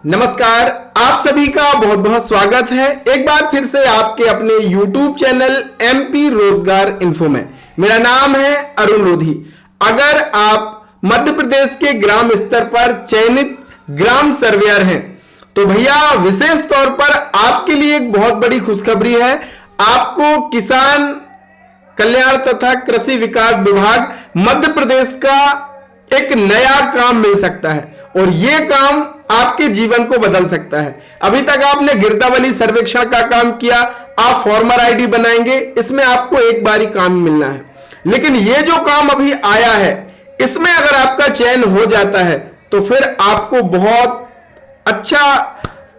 नमस्कार, आप सभी का बहुत बहुत स्वागत है एक बार फिर से आपके अपने YouTube चैनल MP रोजगार इन्फो में। मेरा नाम है अरुण लोधी। अगर आप मध्य प्रदेश के ग्राम स्तर पर चयनित ग्राम सर्वेयर हैं तो भैया विशेष तौर पर आपके लिए एक बहुत बड़ी खुशखबरी है। आपको किसान कल्याण तथा कृषि विकास विभाग मध्य प्रदेश का एक नया काम मिल सकता है और यह काम आपके जीवन को बदल सकता है। अभी तक आपने गिरदावली सर्वेक्षण का काम किया, आप फॉर्मर आईडी बनाएंगे, इसमें आपको एक बार ही काम मिलना है। लेकिन यह जो काम अभी आया है, इसमें अगर आपका चयन हो जाता है तो फिर आपको बहुत अच्छा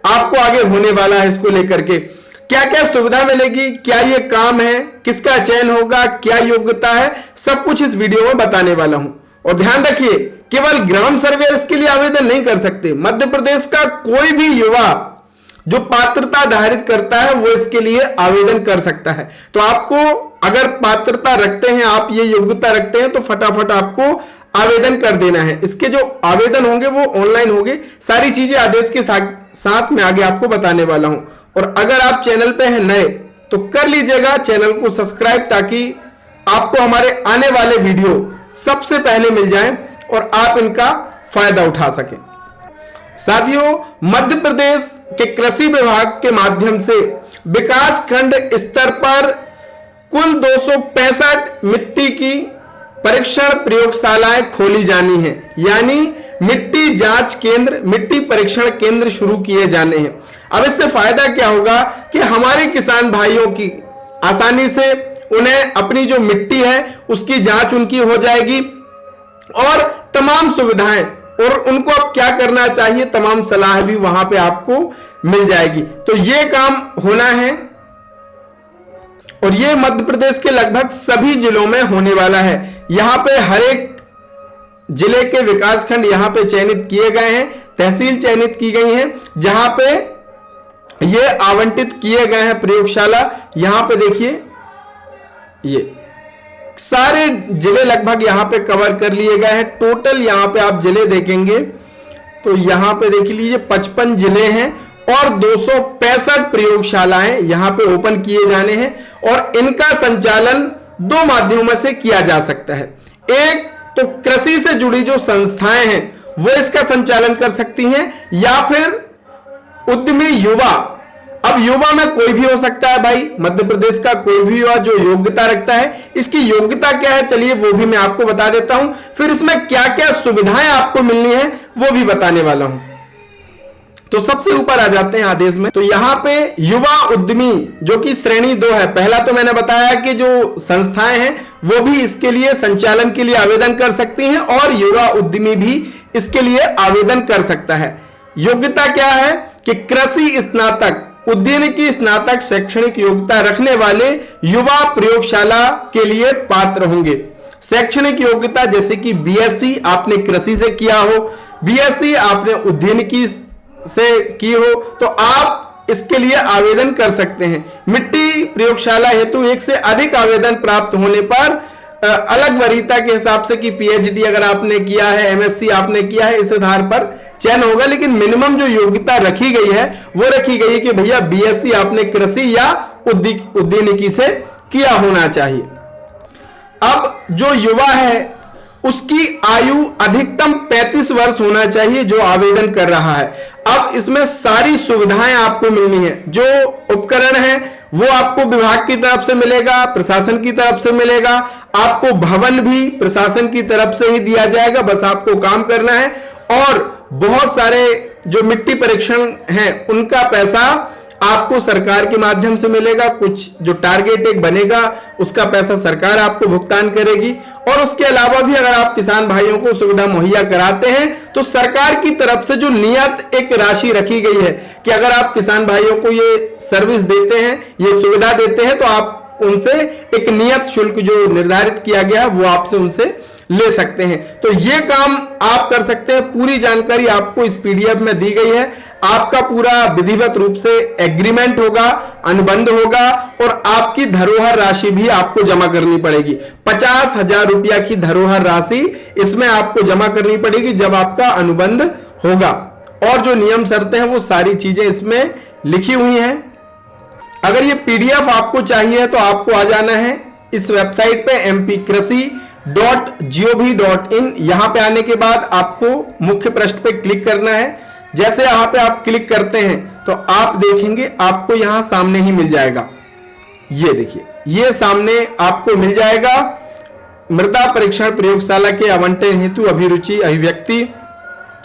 आपको आगे होने वाला है। इसको लेकर के क्या क्या सुविधा मिलेगी, क्या ये काम है, किसका चयन होगा, क्या योग्यता है, सब कुछ इस वीडियो में बताने वाला हूं। और ध्यान रखिए, केवल ग्राम सर्वेयर इसके लिए आवेदन नहीं कर सकते। मध्य प्रदेश का कोई भी युवा जो पात्रता धारित करता है वो इसके लिए आवेदन कर सकता है। तो आपको अगर पात्रता रखते हैं, आप ये योग्यता रखते हैं, तो फटाफट आपको आवेदन कर देना है। इसके जो आवेदन होंगे वो ऑनलाइन होंगे। सारी चीजें आदेश के साथ में आगे आपको बताने वाला हूं। और अगर आप चैनल पे हैं नए तो कर लीजिएगा चैनल को सब्सक्राइब, ताकि आपको हमारे आने वाले वीडियो सबसे पहले मिल जाएं और आप इनका फायदा उठा सकें। साथियों, मध्य प्रदेश के कृषि विभाग के माध्यम से विकास खंड स्तर पर कुल 265 मिट्टी की परीक्षण प्रयोगशालाएं खोली जानी हैं, यानी मिट्टी जांच केंद्र, मिट्टी परीक्षण केंद्र शुरू किए जाने हैं। अब इससे फायदा क्या होगा कि हमारे किसान भाइयों की आसानी से उन्हें अपनी जो मिट्टी है उसकी जांच उनकी हो जाएगी और तमाम सुविधाएं, और उनको अब क्या करना चाहिए, तमाम सलाह भी वहां पे आपको मिल जाएगी। तो ये काम होना है और ये मध्य प्रदेश के लगभग सभी जिलों में होने वाला है। यहां पे हर एक जिले के विकास खंड यहां पे चयनित किए गए हैं, तहसील चयनित की गई हैं, जहां पे ये आवंटित किए गए हैं प्रयोगशाला। यहां पे देखिए, ये सारे जिले लगभग यहां पे कवर कर लिए गए हैं। टोटल यहां पे आप जिले देखेंगे तो यहां पे देख लीजिए 55 जिले हैं और 265 प्रयोगशालाएं यहां पे ओपन किए जाने हैं। और इनका संचालन दो माध्यमों से किया जा सकता है। एक तो कृषि से जुड़ी जो संस्थाएं हैं वो इसका संचालन कर सकती हैं, या फिर उद्यमी युवा। अब युवा में कोई भी हो सकता है भाई, मध्य प्रदेश का कोई भी युवा जो योग्यता रखता है। इसकी योग्यता क्या है, चलिए वो भी मैं आपको बता देता हूं। फिर इसमें क्या क्या सुविधाएं आपको मिलनी है वो भी बताने वाला हूं। तो सबसे ऊपर आ जाते हैं आदेश में। तो यहां पे युवा उद्यमी जो कि श्रेणी 2 है। पहला तो मैंने बताया कि जो संस्थाएं हैं वो भी इसके लिए संचालन के लिए आवेदन कर सकती हैं और युवा उद्यमी भी इसके लिए आवेदन कर सकता है। योग्यता क्या है कि कृषि स्नातक, उद्यानिकी स्नातक शैक्षणिक योग्यता रखने वाले युवा प्रयोगशाला के लिए पात्र होंगे। शैक्षणिक योग्यता जैसे कि बीएससी आपने कृषि से किया हो, बीएससी आपने उद्यानिकी से की हो, तो आप इसके लिए आवेदन कर सकते हैं। मिट्टी प्रयोगशाला हेतु एक से अधिक आवेदन प्राप्त होने पर अलग वरीयता के हिसाब से कि पीएचडी अगर आपने किया है, एमएससी आपने किया है, इस आधार पर चयन होगा। लेकिन मिनिमम जो योग्यता रखी गई है वो रखी गई है कि भैया बीएससी आपने कृषि या उद्यानिकी से किया होना चाहिए। अब जो युवा है उसकी आयु अधिकतम 35 वर्ष होना चाहिए जो आवेदन कर रहा है। अब इसमें सारी सुविधाएं आपको मिलनी है। जो उपकरण है वो आपको विभाग की तरफ से मिलेगा, प्रशासन की तरफ से मिलेगा। आपको भवन भी प्रशासन की तरफ से ही दिया जाएगा, बस आपको काम करना है। और बहुत सारे जो मिट्टी परीक्षण हैं उनका पैसा आपको सरकार के माध्यम से मिलेगा। कुछ जो टारगेट एक बनेगा उसका पैसा सरकार आपको भुगतान करेगी। और उसके अलावा भी अगर आप किसान भाइयों को सुविधा मुहैया कराते हैं तो सरकार की तरफ से जो नियत एक राशि रखी गई है कि अगर आप किसान भाइयों को ये सर्विस देते हैं, ये सुविधा देते हैं, तो आप उनसे एक नियत शुल्क जो निर्धारित किया गया है वो आपसे उनसे ले सकते हैं। तो ये काम आप कर सकते हैं। पूरी जानकारी आपको इस पीडीएफ में दी गई है। आपका पूरा विधिवत रूप से एग्रीमेंट होगा, अनुबंध होगा और आपकी धरोहर राशि भी आपको जमा करनी पड़ेगी। 50,000 रुपया की धरोहर राशि इसमें आपको जमा करनी पड़ेगी जब आपका अनुबंध होगा। और जो नियम शर्तें हैं वो सारी चीजें इसमें लिखी हुई हैं। अगर ये पीडीएफ आपको चाहिए तो आपको आ जाना है इस वेबसाइट पे mpkrishi.gov.in। यहां पे आने के बाद आपको मुख्य पृष्ठ पे क्लिक करना है। जैसे यहां पे आप क्लिक करते हैं तो आप देखेंगे आपको यहां सामने ही मिल जाएगा, ये देखिए, ये सामने आपको मिल जाएगा मृदा परीक्षण प्रयोगशाला के आवंटन हेतु अभिरुचि अभिव्यक्ति।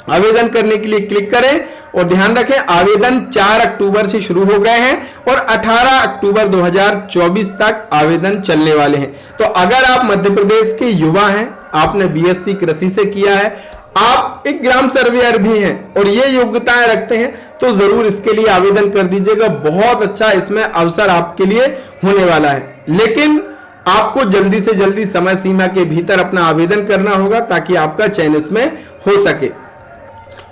आवेदन करने के लिए क्लिक करें और ध्यान रखें आवेदन 4 अक्टूबर से शुरू हो गए हैं और 18 अक्टूबर 2024 तक आवेदन चलने वाले हैं। तो अगर आप मध्य प्रदेश के युवा हैं, आपने बीएससी कृषि से किया है, आप एक ग्राम सर्वेयर भी हैं और ये योग्यताएं रखते हैं तो जरूर इसके लिए आवेदन कर दीजिएगा। बहुत अच्छा इसमें अवसर आपके लिए होने वाला है, लेकिन आपको जल्दी से जल्दी समय सीमा के भीतर अपना आवेदन करना होगा ताकि आपका चयन इसमें हो सके।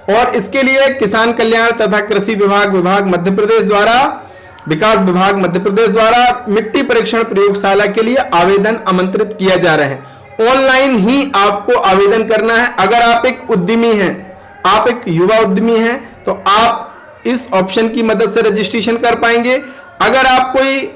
और इसके लिए किसान कल्याण तथा कृषि विभाग मध्य प्रदेश द्वारा, विकास विभाग मध्य प्रदेश द्वारा मिट्टी परीक्षण प्रयोगशाला के लिए आवेदन आमंत्रित किया जा रहा है। ऑनलाइन ही आपको आवेदन करना है। अगर आप एक उद्यमी हैं, आप एक युवा उद्यमी हैं, तो आप इस ऑप्शन की मदद से रजिस्ट्रेशन कर पाएंगे। अगर आप कोई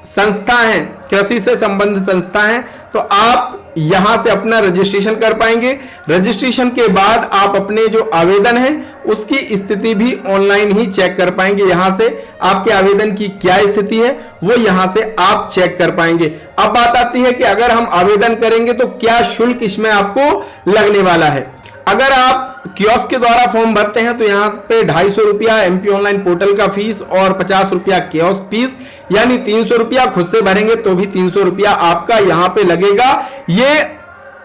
संस्था है, कृषि से संबंधित संस्था है, तो आप यहां से अपना रजिस्ट्रेशन कर पाएंगे। रजिस्ट्रेशन के बाद आप अपने जो आवेदन है उसकी स्थिति भी ऑनलाइन ही चेक कर पाएंगे। यहां से आपके आवेदन की क्या स्थिति है वो यहां से आप चेक कर पाएंगे। अब बात आती है कि अगर हम आवेदन करेंगे तो क्या शुल्क इसमें आपको लगने वाला है। अगर आप कियोस्क के द्वारा फॉर्म भरते हैं तो यहाँ पे 250 रुपया एमपी ऑनलाइन पोर्टल का फीस और 50 रुपया कियोस्क फीस, यानी 300 रुपया खुद से भरेंगे तो भी 300 रुपया आपका यहाँ पे लगेगा। ये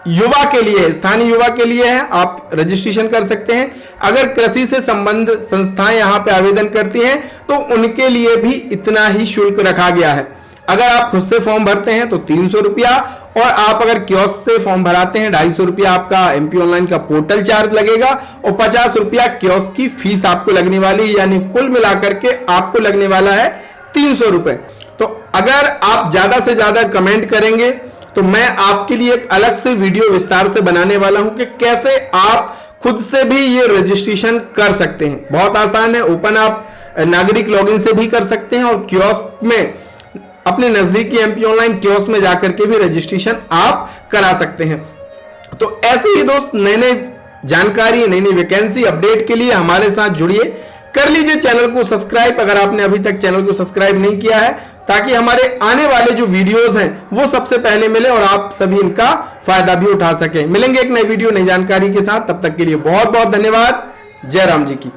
युवा के लिए, स्थानीय युवा के लिए है, आप रजिस्ट्रेशन कर सकते हैं। अगर कृषि से संबंधित संस्थाएं यहाँ पे आवेदन करती हैं तो उनके लिए भी इतना ही शुल्क रखा गया है। अगर आप खुद से फॉर्म भरते हैं तो 300 रुपया, और आप अगर कियोस्क से फॉर्म भराते हैं 250 रुपया आपका एमपी ऑनलाइन का पोर्टल चार्ज लगेगा और 50 रुपया कियोस्क की फीस आपको लगने वाली है, यानी कुल मिलाकर के आपको लगने वाला है 300 रुपए। तो अगर आप ज्यादा से ज्यादा कमेंट करेंगे तो मैं आपके लिए एक अलग से वीडियो विस्तार से बनाने वाला हूं कि कैसे आप खुद से भी ये रजिस्ट्रेशन कर सकते हैं। बहुत आसान है, ओपन आप नागरिक लॉगिन से भी कर सकते हैं और कियोस्क में, अपने नजदीकी एमपी ऑनलाइन कियोस्क में जाकर के भी रजिस्ट्रेशन आप करा सकते हैं। तो ऐसे ही दोस्त नए नए जानकारी, नई नई वैकेंसी अपडेट के लिए हमारे साथ जुड़िए। कर लीजिए चैनल को सब्सक्राइब अगर आपने अभी तक चैनल को सब्सक्राइब नहीं किया है, ताकि हमारे आने वाले जो वीडियोस हैं वो सबसे पहले मिले और आप सभी इनका फायदा भी उठा सके। मिलेंगे एक नई वीडियो, नई जानकारी के साथ, तब तक के लिए बहुत बहुत धन्यवाद। जय राम जी की।